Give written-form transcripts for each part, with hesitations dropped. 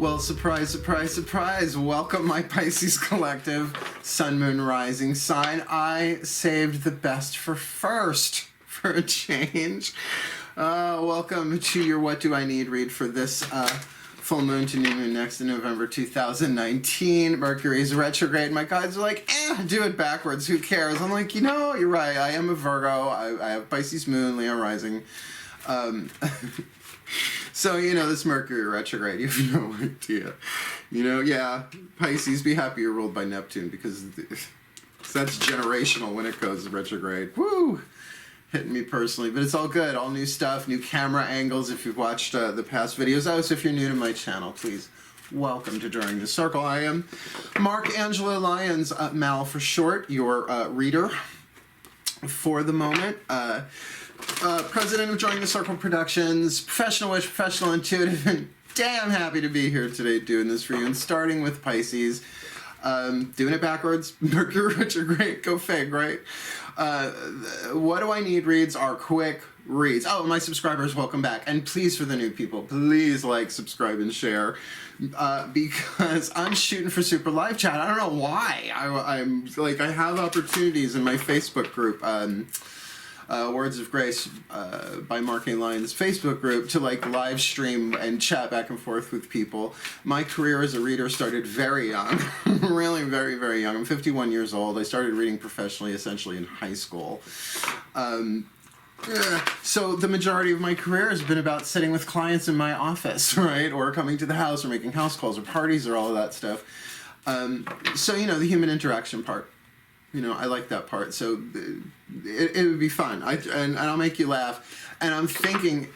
Well, surprise, surprise, surprise. Welcome, my Pisces collective, Sun, Moon, Rising sign. I saved the best for first, for a change. Welcome to your What Do I Need read for this full moon to new moon next in November 2019. Mercury is retrograde. My guides are like, do it backwards. Who cares? I'm like, you know, you're right. I am a Virgo. I have Pisces moon, Leo rising. So, you know, this Mercury retrograde, you have no idea. You know, yeah, Pisces, be happy you're ruled by Neptune, because that's generational when it goes retrograde. Woo! Hitting me personally, but it's all good. All new stuff, new camera angles if you've watched the past videos. So if you're new to my channel, please welcome to Drawing the Circle. I am Mark Angelo Lyons, Mal for short, your reader for the moment. President of Drawing the Circle Productions, professional witch, professional intuitive, and damn happy to be here today doing this for you. And starting with Pisces, doing it backwards, Mercury retrograde, go fig, right? What do I need reads are quick reads. Oh, my subscribers, welcome back. And please, for the new people, please like, subscribe, and share. Because I'm shooting for super live chat. I don't know why. I'm like, I have opportunities in my Facebook group, Words of Grace by Mark A. Lyons Facebook group, to like live stream and chat back and forth with people. My career as a reader started very young, really very, very young. I'm 51 years old. I started reading professionally essentially in high school. So the majority of my career has been about sitting with clients in my office, right? Or coming to the house, or making house calls, or parties, or all of that stuff. So, you know, the human interaction part. You know, I like that part, so it would be fun. And I'll make you laugh. And I'm thinking,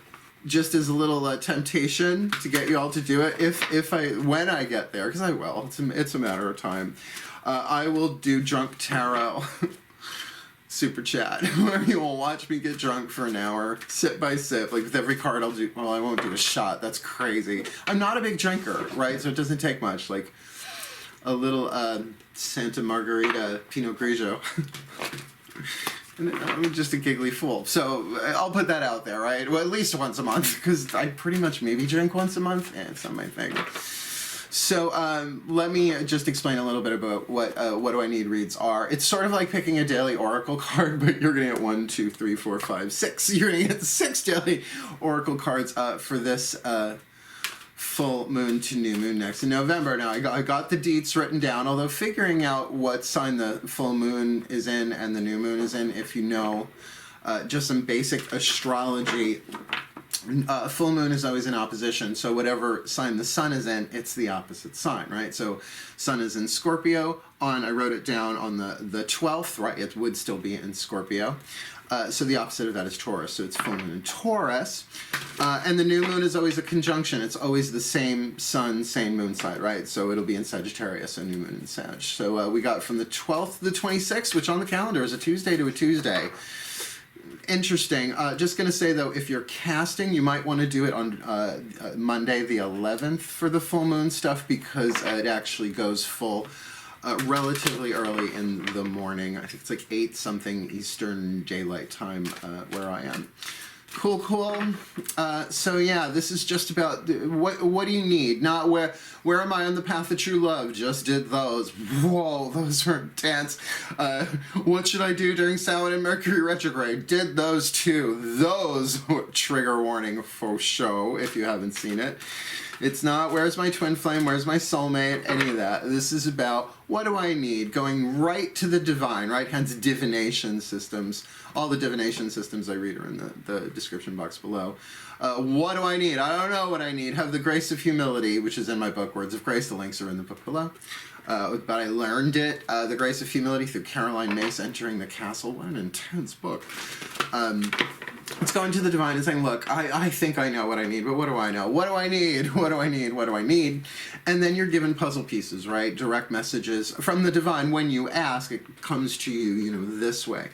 just as a little temptation to get you all to do it, when I get there, because I will, it's a matter of time, I will do drunk tarot super chat, where you will watch me get drunk for an hour, sip by sip. Like with every card I'll do, well, I won't do a shot, that's crazy. I'm not a big drinker, right, so it doesn't take much. Like a little Santa Margarita Pinot Grigio. And I'm just a giggly fool. So I'll put that out there, right? Well, at least once a month, because I pretty much maybe drink once a month. It's not my thing. So let me just explain a little bit about what do I need reads are. It's sort of like picking a daily oracle card, but you're going to get 1, 2, 3, 4, 5, 6. You're going to get 6 daily oracle cards for this full moon to new moon next in November. Now, I got the deets written down, although figuring out what sign the full moon is in and the new moon is in, if you know just some basic astrology, full moon is always in opposition, so whatever sign the sun is in, it's the opposite sign, right? So sun is in Scorpio I wrote it down on the 12th, right? It would still be in Scorpio. So the opposite of that is Taurus, so it's full moon in Taurus. And the new moon is always a conjunction. It's always the same sun, same moon side, right? So it'll be in Sagittarius, so new moon in Sag. So we got from the 12th to the 26th, which on the calendar is a Tuesday to a Tuesday. Interesting. Just going to say, though, if you're casting, you might want to do it on Monday the 11th for the full moon stuff, because it actually goes full relatively early in the morning. I think it's like 8 something Eastern Daylight Time where I am. Cool, cool. So yeah, this is just about what do you need, not where am I on the path to true love? Just did those. Whoa, those were intense. What should I do during Saturn and Mercury retrograde? Did those too. Those were trigger warning for show if you haven't seen it. It's not where's my twin flame, where's my soulmate, any of that. This is about what do I need, going right to the divine, right? Hence divination systems. All the divination systems I read are in the description box below. What do I need? I don't know what I need. Have the grace of humility, which is in my book, Words of Grace. The links are in the book below. But I learned it, The Grace of Humility, through Caroline Mace, Entering the Castle. What an intense book. It's going to the divine and saying, look, I think I know what I need, but what do I know? What do I need? What do I need? What do I need? And then you're given puzzle pieces, right? Direct messages from the divine. When you ask, it comes to you, you know, this way.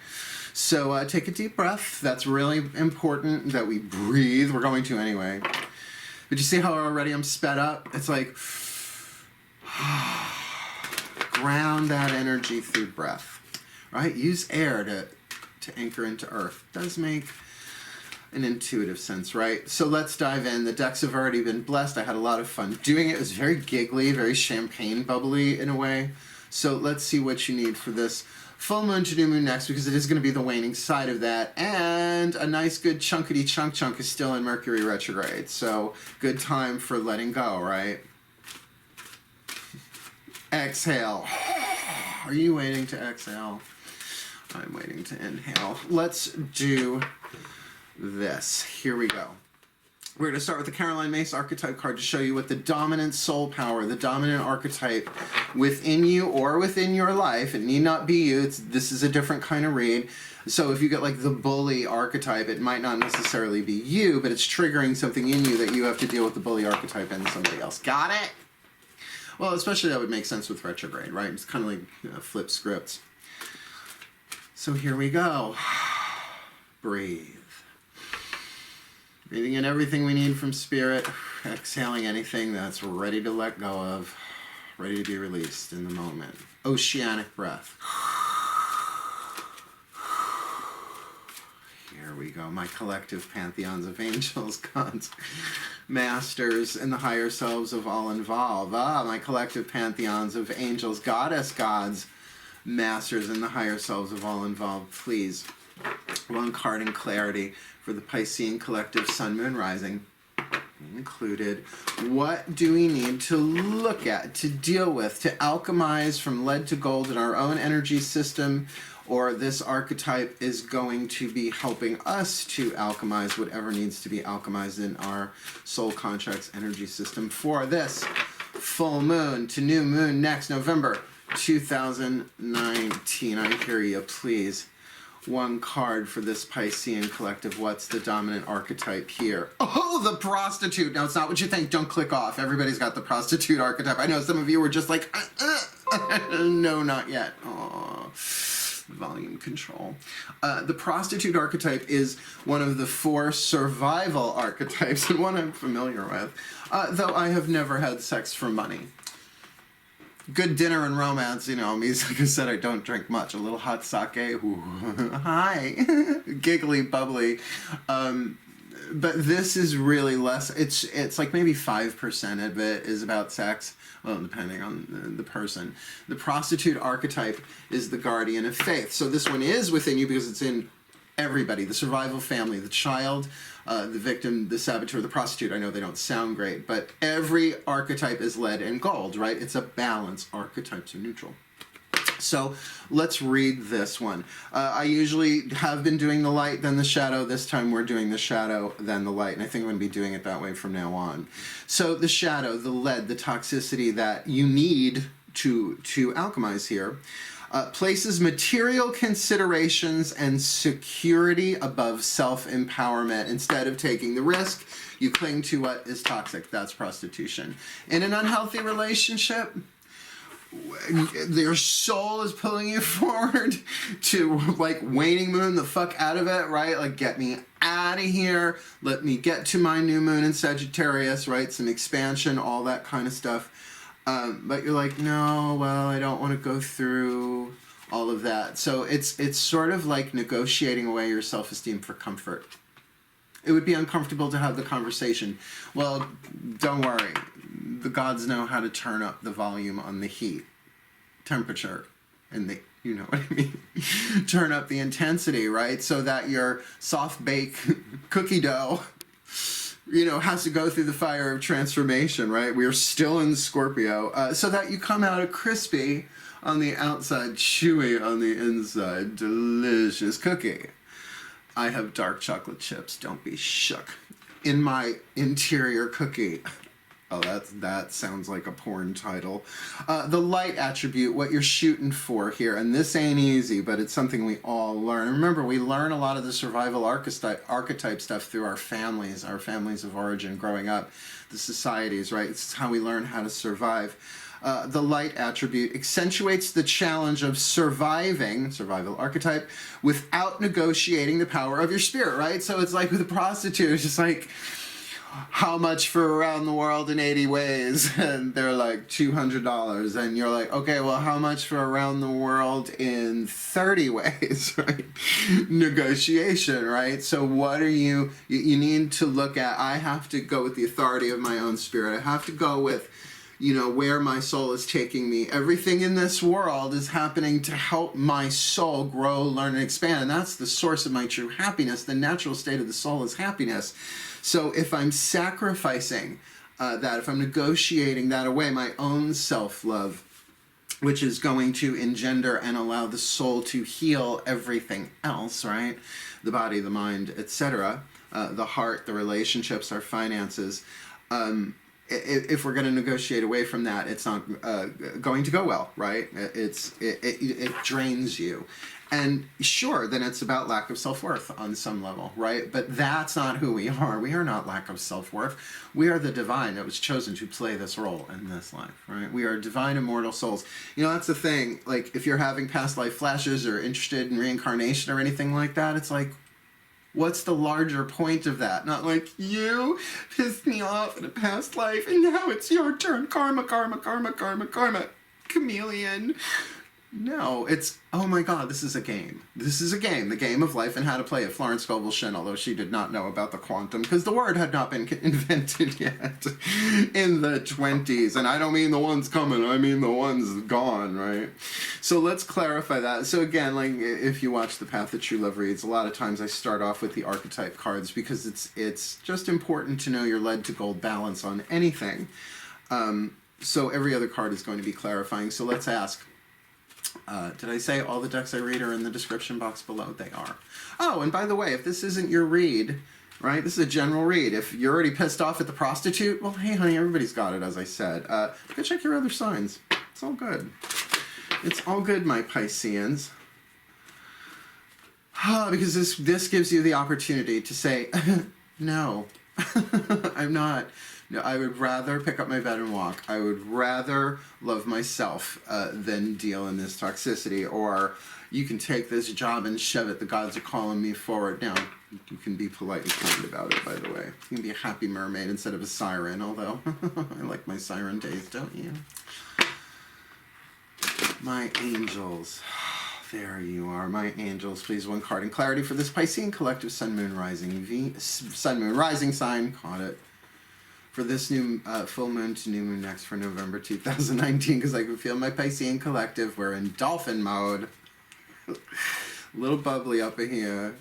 So take a deep breath. That's really important that we breathe. We're going to anyway. But you see how already I'm sped up? It's like, ground that energy through breath, right? Use air to anchor into earth. It does make an intuitive sense, right? So let's dive in. The decks have already been blessed. I had a lot of fun doing it. It was very giggly, very champagne bubbly in a way. So let's see what you need for this full moon to new moon next, because it is going to be the waning side of that. And a nice good chunkity chunk is still in Mercury retrograde. So good time for letting go, right? Exhale. Are you waiting to exhale? I'm waiting to inhale. Let's do this. Here we go. We're going to start with the Caroline Myss archetype card to show you what the dominant soul power, the dominant archetype within you or within your life, it need not be you, this is a different kind of read. So if you get like the bully archetype, it might not necessarily be you, but it's triggering something in you that you have to deal with the bully archetype and somebody else. Got it? Well, especially that would make sense with retrograde, right? It's kind of like flip scripts. So here we go. Breathe. Breathing in everything we need from spirit. Exhaling anything that's ready to let go of. Ready to be released in the moment. Oceanic breath. Here we go. My collective pantheons of angels, gods, masters, and the higher selves of all involved. My collective pantheons of angels, goddess, gods, masters, and the higher selves of all involved. Please, one card in clarity for the Piscean collective sun, moon, rising included. What do we need to look at, to deal with, to alchemize from lead to gold in our own energy system? Or this archetype is going to be helping us to alchemize whatever needs to be alchemized in our soul contracts energy system for this full moon to new moon next November 2019. I hear you, please. One card for this Piscean collective. What's the dominant archetype here? Oh, the prostitute. Now, it's not what you think. Don't click off. Everybody's got the prostitute archetype. I know some of you were just like, no, not yet. Aww. Volume control. The prostitute archetype is one of the 4 survival archetypes, and one I'm familiar with, though I have never had sex for money. Good dinner and romance, you know, me, like I said, I don't drink much. A little hot sake, ooh, hi, giggly, bubbly. But this is really less, it's like maybe 5% of it is about sex. Well, depending on the person. The prostitute archetype is the guardian of faith. So this one is within you because it's in everybody. The survival family, the child, the victim, the saboteur, the prostitute. I know they don't sound great, but every archetype is lead and gold, right? It's a balance. Archetypes are neutral. So let's read this one. I usually have been doing the light, then the shadow. This time we're doing the shadow, then the light. And I think I'm going to be doing it that way from now on. So the shadow, the lead, the toxicity that you need to alchemize here, places material considerations and security above self-empowerment. Instead of taking the risk, you cling to what is toxic. That's prostitution. In an unhealthy relationship, your soul is pulling you forward to like waning moon the fuck out of it, right? Like, get me out of here, let me get to my new moon in Sagittarius, right? Some expansion, all that kind of stuff. But you're like, no, well, I don't want to go through all of that. So it's sort of like negotiating away your self-esteem for comfort. It would be uncomfortable to have the conversation. Well, don't worry. The gods know how to turn up the volume on the heat, temperature, and the, you know what I mean? Turn up the intensity, right? So that your soft bake cookie dough, you know, has to go through the fire of transformation, right? We are still in Scorpio, so that you come out a crispy on the outside, chewy on the inside, delicious cookie. I have dark chocolate chips, don't be shook, in my interior cookie. Oh, that sounds like a porn title. The light attribute, what you're shooting for here, and this ain't easy, but it's something we all learn. And remember, we learn a lot of the survival archetype stuff through our families of origin growing up, the societies, right? It's how we learn how to survive. The light attribute accentuates the challenge of surviving, survival archetype, without negotiating the power of your spirit, right? So it's like with a prostitute, it's just like, how much for around the world in 80 ways? And they're like $200. And you're like, okay, well, how much for around the world in 30 ways, right? Negotiation, right? So what are you need to look at, I have to go with the authority of my own spirit. I have to go with, you know, where my soul is taking me. Everything in this world is happening to help my soul grow, learn, and expand. And that's the source of my true happiness. The natural state of the soul is happiness. So if I'm sacrificing that, if I'm negotiating that away, my own self-love, which is going to engender and allow the soul to heal everything else, right? The body, the mind, etc., the heart, the relationships, our finances. If we're going to negotiate away from that, it's not going to go well, right? It drains you. And sure, then it's about lack of self-worth on some level, right? But that's not who we are. We are not lack of self-worth. We are the divine that was chosen to play this role in this life, right? We are divine immortal souls. You know, that's the thing. Like, if you're having past life flashes or interested in reincarnation or anything like that, it's like, what's the larger point of that? Not like, you pissed me off in a past life and now it's your turn. Karma, karma, karma, karma, karma. Chameleon. No, it's, oh my God, this is a game. This is a game, the game of life and how to play it. Florence Scovel Shinn, although she did not know about the quantum, because the word had not been invented yet in the 20s. And I don't mean the ones coming, I mean the ones gone, right? So let's clarify that. So again, like, if you watch The Path of True Love Reads, a lot of times I start off with the archetype cards because it's just important to know your lead to gold balance on anything. So every other card is going to be clarifying. So let's ask, did I say all the decks I read are in the description box below? They are. Oh, and by the way, if this isn't your read, right, this is a general read. If you're already pissed off at the prostitute, well, hey, honey, everybody's got it, as I said. Go check your other signs. It's all good. It's all good, my Pisceans. Because this gives you the opportunity to say, no, I'm not. No, I would rather pick up my bed and walk. I would rather love myself than deal in this toxicity. Or you can take this job and shove it. The gods are calling me forward. Now, you can be polite and kind about it, by the way. You can be a happy mermaid instead of a siren, although I like my siren days, don't you? My angels. There you are, my angels. Please, one card in clarity for this Piscean collective Sun, Moon, Rising. Sun, Moon, Rising sign. Caught it. For this new full moon to new moon next for November 2019, because I can feel my Piscean collective. We're in dolphin mode. A little bubbly up in here.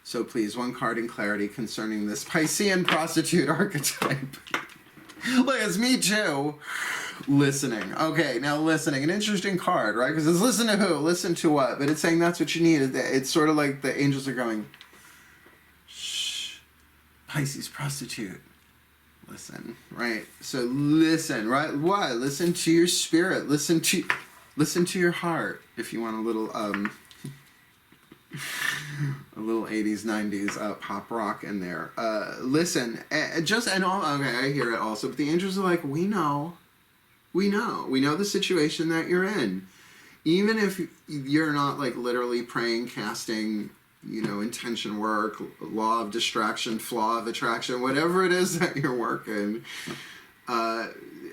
So please, one card in clarity concerning this Piscean prostitute archetype. Look, it's me too. Listening. Okay, now listening. An interesting card, right? Because it's listen to who? Listen to what? But it's saying that's what you need. It's sort of like the angels are going, shh, Pisces prostitute. Listen, right? So listen, right? What? Listen to your spirit. Listen to your heart. If you want a little 80s, 90s pop rock in there. Listen, okay, I hear it also. But the angels are like, we know the situation that you're in. Even if you're not like literally praying, casting, you know, intention work, law of distraction, flaw of attraction, whatever it is that you're working,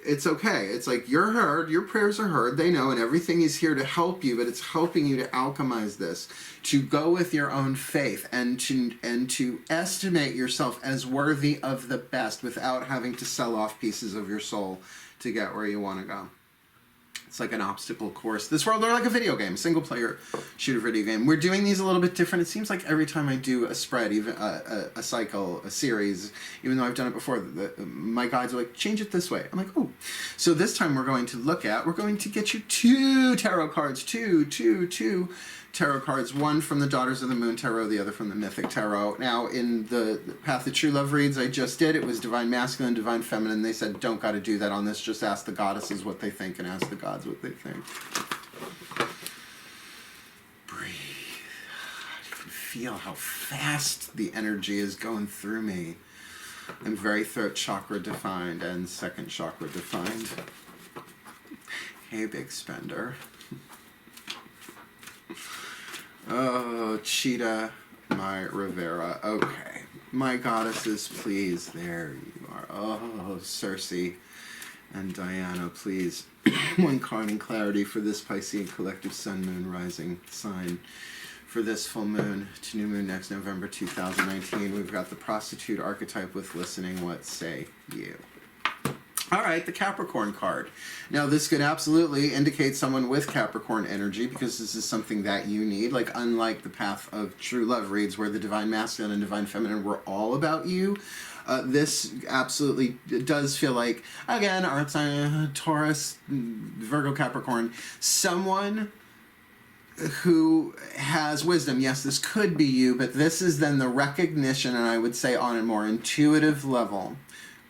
it's okay. It's like you're heard, your prayers are heard, they know, and everything is here to help you, but it's helping you to alchemize this, to go with your own faith and to estimate yourself as worthy of the best without having to sell off pieces of your soul to get where you want to go. It's like an obstacle course. This world, they're like a video game, single player shooter video game. We're doing these a little bit different. It seems like every time I do a spread, even a cycle, a series, even though I've done it before, my guides are like, change it this way. I'm like, oh. So this time we're going to get you two tarot cards, two tarot cards, one from the Daughters of the Moon Tarot, the other from the Mythic Tarot. Now, in the Path of True Love reads I just did, it was Divine Masculine, Divine Feminine. They said, don't got to do that on this, just ask the goddesses what they think and ask the gods what they think. Breathe. You can feel how fast the energy is going through me. I'm very throat chakra defined and second chakra defined. Hey, big spender. Oh, Cheetah, my Rivera. Okay. My goddesses, please. There you are. Oh, Cersei and Diana, please. One card in clarity for this Piscean collective sun, moon, rising sign. For this full moon to new moon next November 2019, we've got the prostitute archetype with listening. What say you? All right, the Capricorn card. Now, this could absolutely indicate someone with Capricorn energy, because this is something that you need. Like, unlike the Path of True Love reads, where the Divine Masculine and Divine Feminine were all about you, this absolutely does feel like, again, Earth sign, Taurus, Virgo, Capricorn, someone who has wisdom. Yes, this could be you, but this is then the recognition, and I would say on a more intuitive level,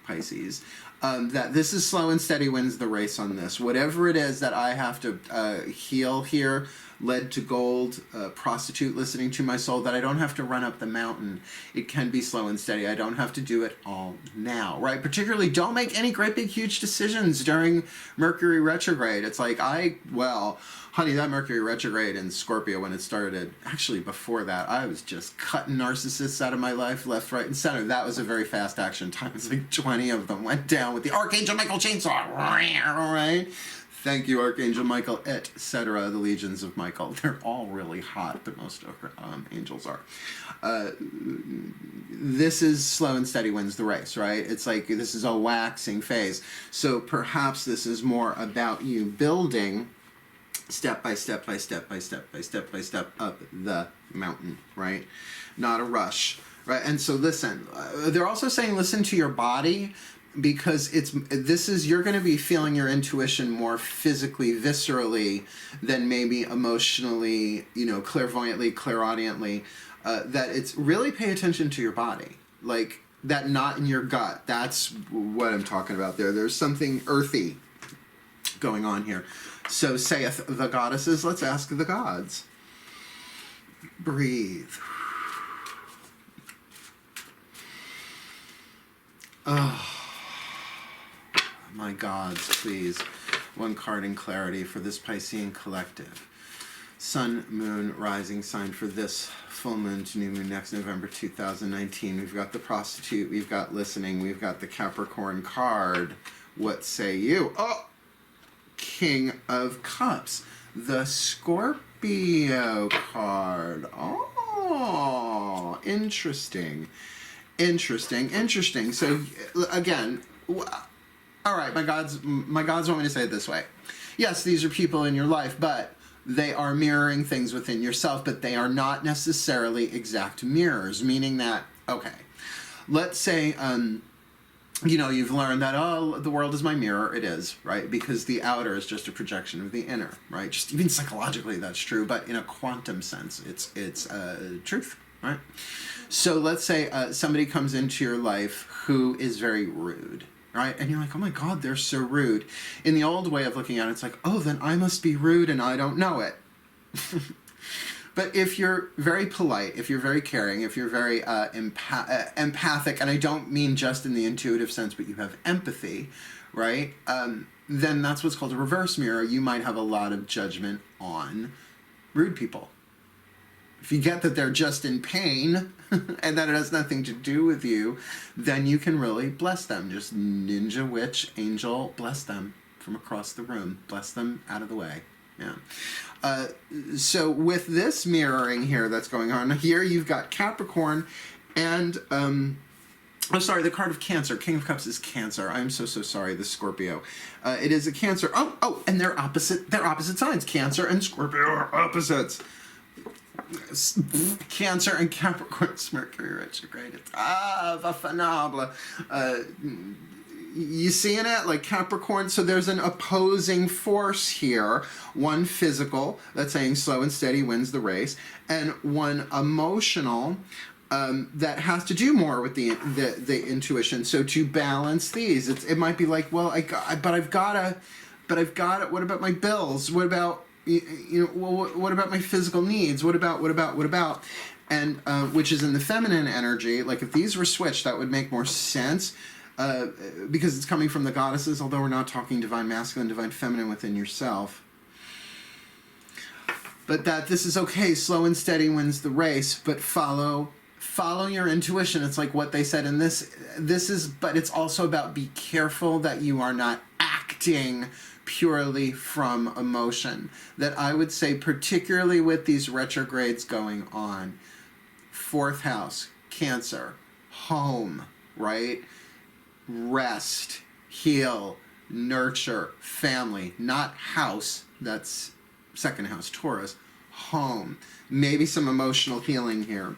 Pisces, that this is slow and steady wins the race on this. Whatever it is that I have to heal here, led to gold, prostitute listening to my soul, that I don't have to run up the mountain. It can be slow and steady. I don't have to do it all now, right? Particularly, don't make any great big huge decisions during Mercury retrograde. It's like, well, honey, that Mercury retrograde in Scorpio, when it started, actually before that, I was just cutting narcissists out of my life left, right, and center. That was a very fast action time. It's like 20 of them went down with the Archangel Michael chainsaw, right? Thank you, Archangel Michael, etc., the legions of Michael. They're all really hot, but most angels are. This is slow and steady wins the race, right? It's like this is a waxing phase. So perhaps this is more about you building step by step by step by step by step by step up the mountain, right? Not a rush, right? And so listen, they're also saying listen to your body, because you're going to be feeling your intuition more physically, viscerally, than maybe emotionally, clairvoyantly, clairaudiently. That it's really pay attention to your body, like that knot in your gut. That's what I'm talking about there. There's something earthy going on here. So saith the goddesses, let's ask the gods. Breathe. Oh. My gods, please. One card in clarity for this Piscean collective. Sun, moon, rising sign for this full moon to new moon next November 2019. We've got the prostitute, we've got listening, we've got the Capricorn card. What say you? Oh! King of Cups. The Scorpio card. Oh! Interesting. Interesting. So, again, all right, my gods want me to say it this way. Yes, these are people in your life, but they are mirroring things within yourself, but they are not necessarily exact mirrors, meaning that, okay, let's say, you've learned that, the world is my mirror. It is, right? Because the outer is just a projection of the inner, right? Just even psychologically, that's true, but in a quantum sense, it's truth, right? So let's say somebody comes into your life who is very rude, right? And you're like, oh my God, they're so rude. In the old way of looking at it, it's like, oh, then I must be rude and I don't know it. But if you're very polite, if you're very caring, if you're very empathic, and I don't mean just in the intuitive sense, but you have empathy, right? Then that's what's called a reverse mirror. You might have a lot of judgment on rude people. If you get that they're just in pain and that it has nothing to do with you, then you can really bless them. Just ninja, witch, angel, bless them from across the room. Bless them out of the way. Yeah. So with this mirroring here that's going on, here you've got Capricorn and, the card of Cancer. King of Cups is Cancer. I'm so sorry, the Scorpio. It is a Cancer. Oh, and they're opposite signs. Cancer and Scorpio are opposites. Cancer and Capricorn's Mercury retrograde. It's phenomenal. You seeing it? Like Capricorn, so there's an opposing force here. One physical, that's saying slow and steady wins the race, and one emotional, that has to do more with the intuition. So to balance these, it might be like, well, but I've got to. What about my bills? What about what about my physical needs? What about? And which is in the feminine energy. Like if these were switched, that would make more sense. Because it's coming from the goddesses, although we're not talking divine masculine, divine feminine within yourself. But that this is okay, slow and steady wins the race, but follow follow your intuition. It's like what they said in this is, but it's also about be careful that you are not acting purely from emotion. That I would say, particularly with these retrogrades going on, 4th house, Cancer, home, right? Rest, heal, nurture, family, not house, that's 2nd house, Taurus, home. Maybe some emotional healing here.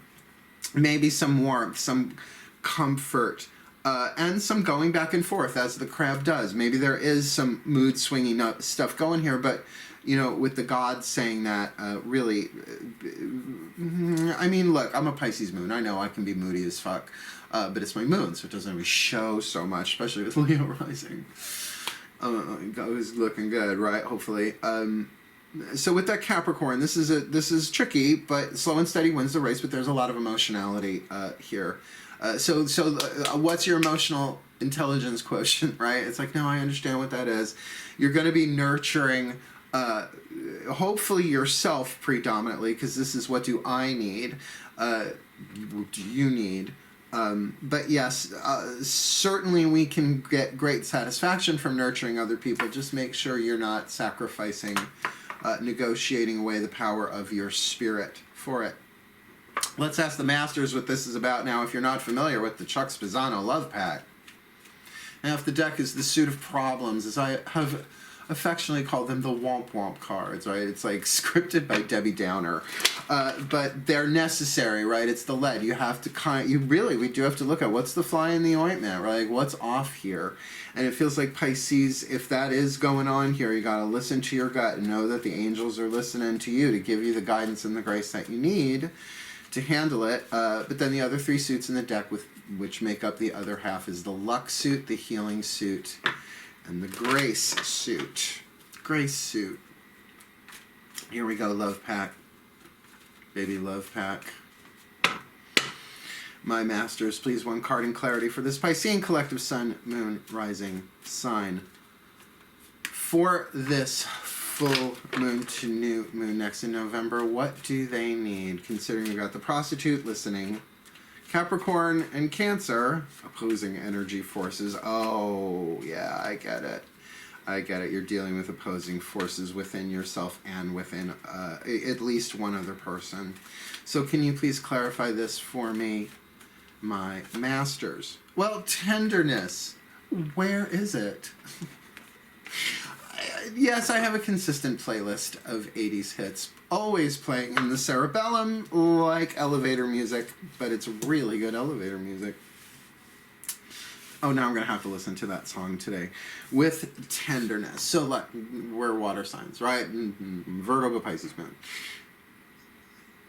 Maybe some warmth, some comfort, and some going back and forth as the crab does. Maybe there is some mood swinging stuff going here, but you know, with the gods saying that, really, I mean, look, I'm a Pisces moon. I know I can be moody as fuck, but it's my moon, so it doesn't really show so much, especially with Leo rising. It's looking good, right? Hopefully. So with that Capricorn, this is tricky, but slow and steady wins the race. But there's a lot of emotionality here. So what's your emotional intelligence quotient, right? It's like, no, I understand what that is. You're going to be nurturing, hopefully yourself predominantly, because this is what do I need, do you need. But yes, certainly we can get great satisfaction from nurturing other people. Just make sure you're not sacrificing, negotiating away the power of your spirit for it. Let's ask the masters what this is about now if you're not familiar with the Chuck Spezzano Love Pack. Now, if the deck is the suit of problems, as I have affectionately called them, the womp womp cards, right? It's like scripted by Debbie Downer. But they're necessary, right? It's the lead. You have to we do have to look at what's the fly in the ointment, right? Like, what's off here? And it feels like Pisces, if that is going on here, you got to listen to your gut and know that the angels are listening to you to give you the guidance and the grace that you need to handle it. But then the other 3 suits in the deck, which make up the other half, is the luck suit, the healing suit, and the grace suit. Grace suit. Here we go, love pack. Baby love pack. My masters, please, one card in clarity for this Piscean collective sun, moon, rising sign. For this full moon to new moon next in November, what do they need? Considering you got the prostitute listening, Capricorn and Cancer, opposing energy forces. Oh, yeah, I get it. I get it. You're dealing with opposing forces within yourself and within at least one other person. So can you please clarify this for me, my masters? Well, tenderness. Where is it? Yes, I have a consistent playlist of 80s hits, always playing in the cerebellum like elevator music, but it's really good elevator music. Oh, now I'm going to have to listen to that song today. With tenderness. So, like, we're water signs, right? Virgo, but Pisces moon.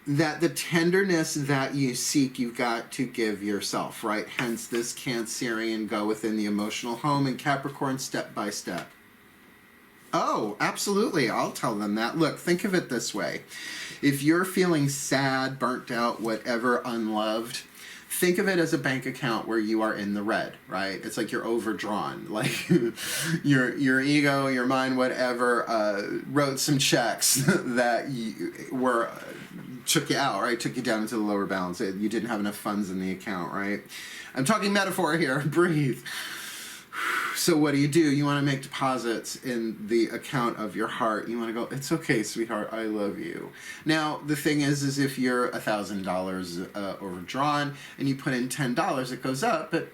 That the tenderness that you seek, you've got to give yourself, right? Hence this Cancerian go within the emotional home, and Capricorn step by step. Oh, absolutely. I'll tell them that. Look, think of it this way. If you're feeling sad, burnt out, whatever, unloved, think of it as a bank account where you are in the red, right? It's like you're overdrawn. Like your ego, your mind, whatever, wrote some checks that took you out, right? Took you down into the lower balance. You didn't have enough funds in the account, right? I'm talking metaphor here. Breathe. So what do? You want to make deposits in the account of your heart. You want to go, it's okay, sweetheart, I love you. Now, the thing is if you're $1,000 overdrawn and you put in $10, it goes up, but,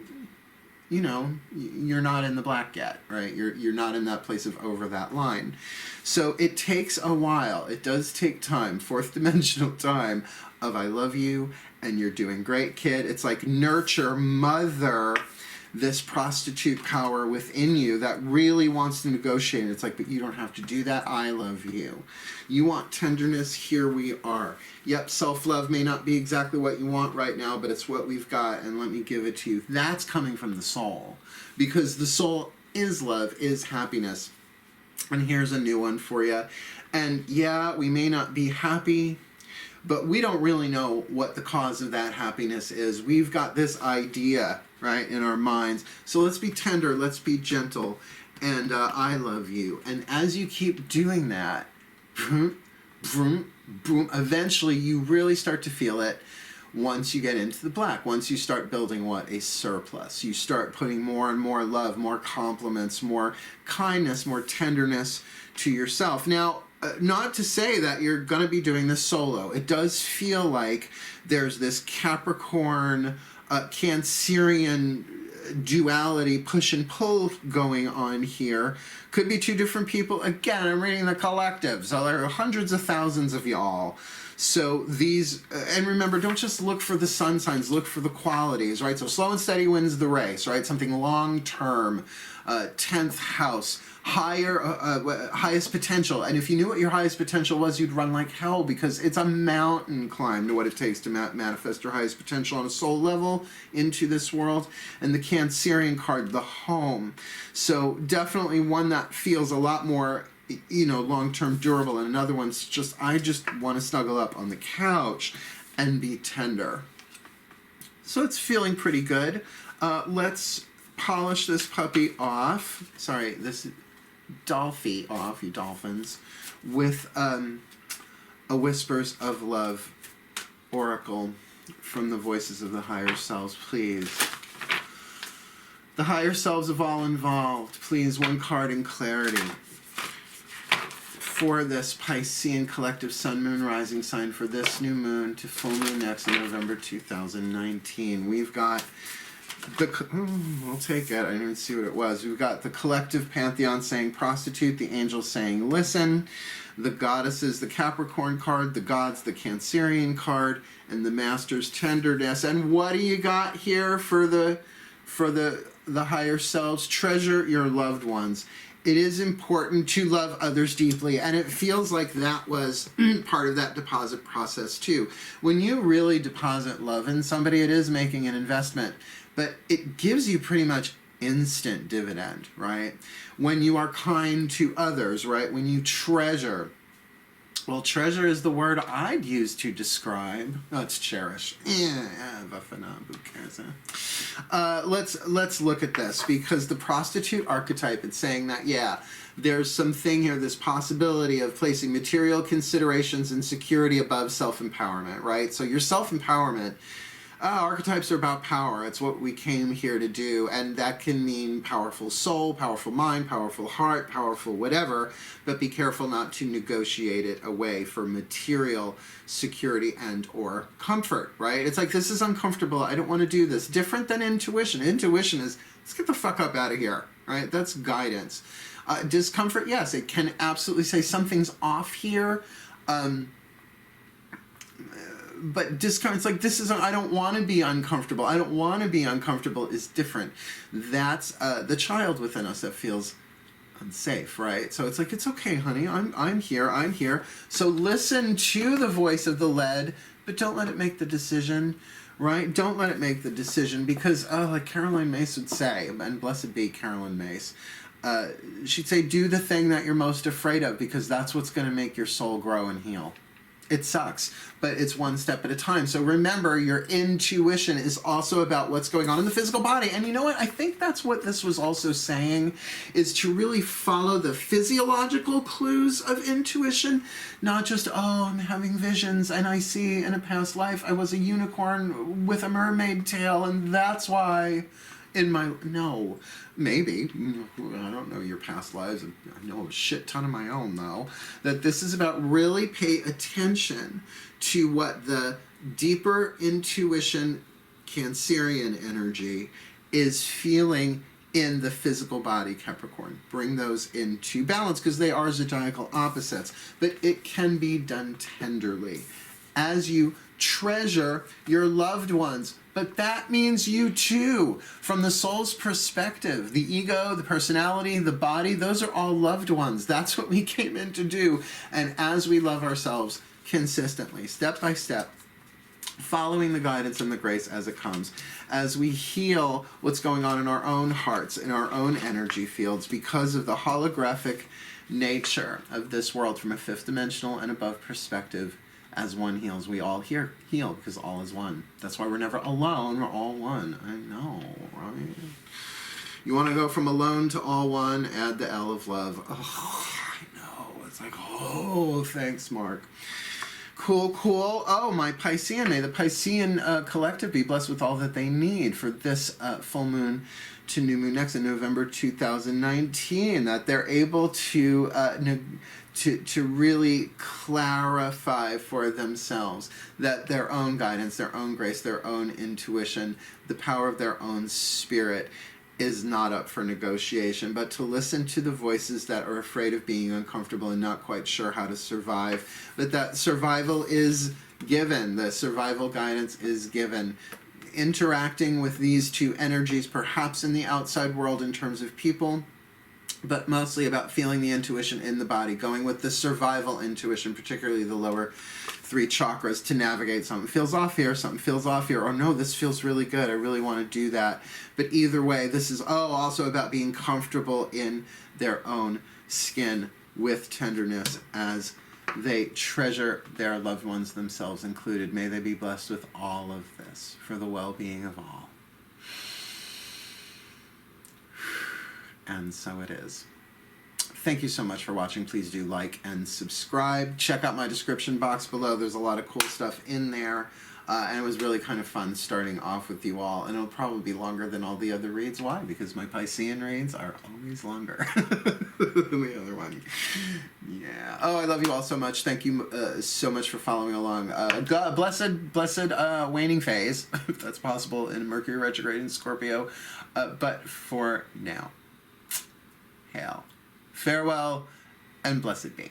you know, you're not in the black yet, right? You're not in that place of over that line. So it takes a while. It does take time, 4th dimensional time of I love you and you're doing great, kid. It's like nurture, mother this prostitute power within you that really wants to negotiate. It's like, but you don't have to do that. I love you. You want tenderness? Here we are. Yep, self-love may not be exactly what you want right now, but it's what we've got, and let me give it to you. That's coming from the soul, because the soul is love, is happiness. And here's a new one for you. And yeah, we may not be happy, but we don't really know what the cause of that happiness is. We've got this idea, right, in our minds. So let's be tender, let's be gentle, and I love you. And as you keep doing that, boom, boom, boom, eventually you really start to feel it. once you get into the black, once you start building what? A surplus. You start putting more and more love, more compliments, more kindness, more tenderness to yourself. Now, not to say that you're going to be doing this solo. It does feel like there's this Capricorn, Cancerian duality, push and pull going on here. Could be two different people. Again, I'm reading the collective, so there are hundreds of thousands of y'all. So these, and remember, don't just look for the sun signs, look for the qualities, right? So slow and steady wins the race, right? Something long-term, 10th house, highest potential. And if you knew what your highest potential was, you'd run like hell, because it's a mountain climb to what it takes to manifest your highest potential on a soul level into this world. And the Cancerian card, the home. So definitely one that feels a lot more, you know, long-term durable, and another one's just, I just want to snuggle up on the couch and be tender. So it's feeling pretty good. Let's polish this puppy off. Sorry, this Dolphy off, you dolphins, with a Whispers of Love oracle from the voices of the higher selves, please. The higher selves of all involved, please, one card in clarity for this Piscean collective sun, moon, rising sign for this new moon to full moon next in November 2019. We've got we'll take it. I didn't even see what it was. We've got the collective pantheon saying prostitute, the angels saying listen, the goddesses, the Capricorn card, the gods, the Cancerian card, and the masters, tenderness. And what do you got here for the higher selves? Treasure your loved ones. It is important to love others deeply, and it feels like that was part of that deposit process too. When you really deposit love in somebody, it is making an investment, but it gives you pretty much instant dividend, right? When you are kind to others, right? When you treasure. Well, treasure is the word I'd use to describe. Oh, it's cherish. Let's look at this, because the prostitute archetype, it's saying that, yeah, there's something here, this possibility of placing material considerations and security above self-empowerment, right? So your self-empowerment, archetypes are about power. It's what we came here to do, and that can mean powerful soul, powerful mind, powerful heart, powerful whatever, but be careful not to negotiate it away for material security and or comfort, right? It's like, this is uncomfortable, I don't want to do this. Different than intuition. Intuition is, let's get the fuck up out of here, right? That's guidance. Discomfort, yes, it can absolutely say something's off here. But discomfort, it's like, this is, I don't want to be uncomfortable. I don't want to be uncomfortable is different. That's the child within us that feels unsafe, right? So it's like, it's okay, honey. I'm here. So listen to the voice of the lead, but don't let it make the decision, right? Don't let it make the decision, because, like Caroline Myss would say, and blessed be Caroline Myss, she'd say, do the thing that you're most afraid of, because that's what's going to make your soul grow and heal. It sucks, but it's one step at a time. So remember, your intuition is also about what's going on in the physical body. And you know what? I think that's what this was also saying, is to really follow the physiological clues of intuition, not just, oh, I'm having visions and I see in a past life I was a unicorn with a mermaid tail and that's why in my, no, maybe, I don't know your past lives, I know a shit ton of my own though, that this is about really pay attention to what the deeper intuition Cancerian energy is feeling in the physical body, Capricorn. Bring those into balance, because they are zodiacal opposites, but it can be done tenderly as you treasure your loved ones. But that means you too, from the soul's perspective. The ego, the personality, the body, those are all loved ones. That's what we came in to do. And as we love ourselves consistently, step by step, following the guidance and the grace as it comes, as we heal what's going on in our own hearts, in our own energy fields, because of the holographic nature of this world from a fifth dimensional and above perspective. As one heals, we all heal, because all is one. That's why we're never alone, we're all one. I know, right? You want to go from alone to all one, add the L of love. Oh, I know. It's like, oh, thanks, Mark. Cool, cool. Oh, my Piscean. May the Piscean collective be blessed with all that they need for this full moon to new moon next in November 2019. That they're able to really clarify for themselves that their own guidance, their own grace, their own intuition, the power of their own spirit is not up for negotiation, but to listen to the voices that are afraid of being uncomfortable and not quite sure how to survive. But that survival is given. The survival guidance is given. Interacting with these two energies, perhaps in the outside world in terms of people, but mostly about feeling the intuition in the body, going with the survival intuition, particularly the lower three chakras, to navigate something feels off here, something feels off here, or no, this feels really good, I really want to do that. But either way, this is also about being comfortable in their own skin with tenderness as they treasure their loved ones, themselves included. May they be blessed with all of this for the well-being of all. And so it is. Thank you so much for watching. Please do like and subscribe. Check out my description box below. There's a lot of cool stuff in there. And it was really kind of fun starting off with you all. And it'll probably be longer than all the other reads. Why? Because my Piscean reads are always longer than the other one. Yeah. Oh, I love you all so much. Thank you so much for following along. Blessed waning phase, if that's possible, in Mercury retrograde in Scorpio. But for now, hail, farewell, and blessed be.